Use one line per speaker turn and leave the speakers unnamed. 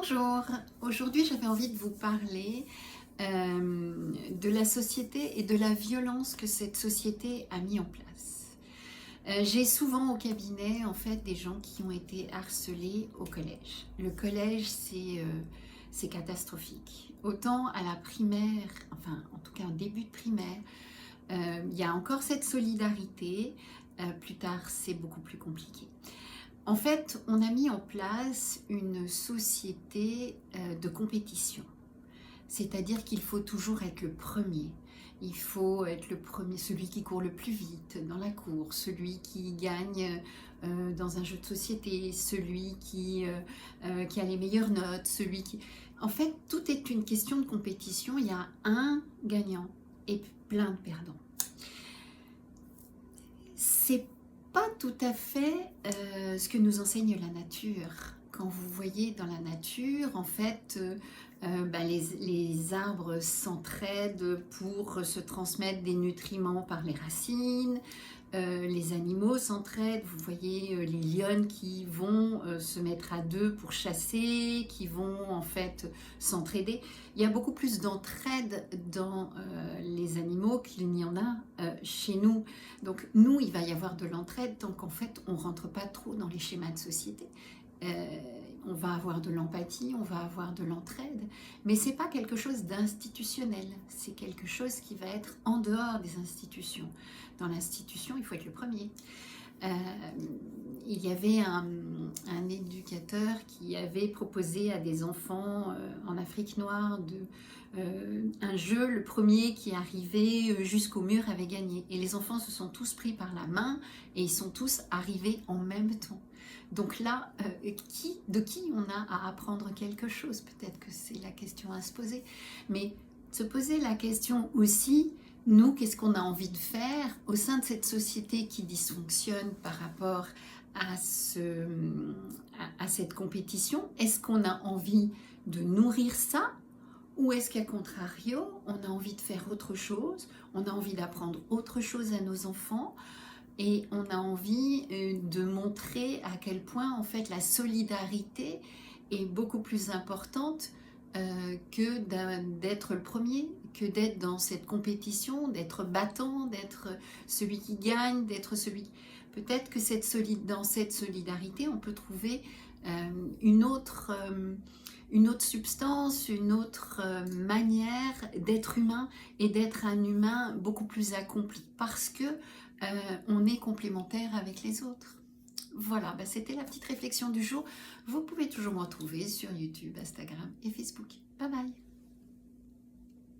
Bonjour, aujourd'hui j'avais envie de vous parler de la société et de la violence que cette société a mis en place. J'ai souvent au cabinet en fait des gens qui ont été harcelés au collège. Le collège c'est catastrophique. Autant à la primaire, enfin en tout cas au début de primaire, il y a encore cette solidarité, plus tard c'est beaucoup plus compliqué. En fait, on a mis en place une société de compétition. C'est-à-dire qu'il faut toujours être le premier. Il faut être le premier, celui qui court le plus vite dans la cour, celui qui gagne dans un jeu de société, celui qui a les meilleures notes, celui qui... En fait, tout est une question de compétition. Il y a un gagnant et plein de perdants. C'est pas tout à fait ce que nous enseigne la nature. Quand vous voyez dans la nature, en fait, les arbres s'entraident pour se transmettre des nutriments par les racines, les animaux s'entraident, vous voyez les lionnes qui vont se mettre à deux pour chasser, qui vont en fait s'entraider. Il y a beaucoup plus d'entraide dans les animaux qu'il n'y en a chez nous. Donc nous, il va y avoir de l'entraide tant qu'en fait on ne rentre pas trop dans les schémas de société. On va avoir de l'empathie, on va avoir de l'entraide, mais ce n'est pas quelque chose d'institutionnel, c'est quelque chose qui va être en dehors des institutions. Dans l'institution, il faut être le premier. Il y avait un éducateur qui avait proposé à des enfants en Afrique noire un jeu, le premier qui arrivait jusqu'au mur avait gagné. Et les enfants se sont tous pris par la main et ils sont tous arrivés en même temps. Donc là, de qui on a à apprendre quelque chose? Peut-être que c'est la question à se poser. Mais se poser la question aussi, nous, qu'est-ce qu'on a envie de faire au sein de cette société qui dysfonctionne par rapport à cette compétition? Est-ce qu'on a envie de nourrir ça? Ou est-ce qu'à contrario, on a envie de faire autre chose? On a envie d'apprendre autre chose à nos enfants? Et on a envie de montrer à quel point en fait la solidarité est beaucoup plus importante que d'être le premier, que d'être dans cette compétition, d'être battant, d'être celui qui gagne, d'être celui qui... Peut-être que dans cette solidarité, on peut trouver une autre substance, une autre manière d'être humain et d'être un humain beaucoup plus accompli parce que on est complémentaire avec les autres. Voilà, c'était la petite réflexion du jour. Vous pouvez toujours me retrouver sur YouTube, Instagram et Facebook. Bye bye!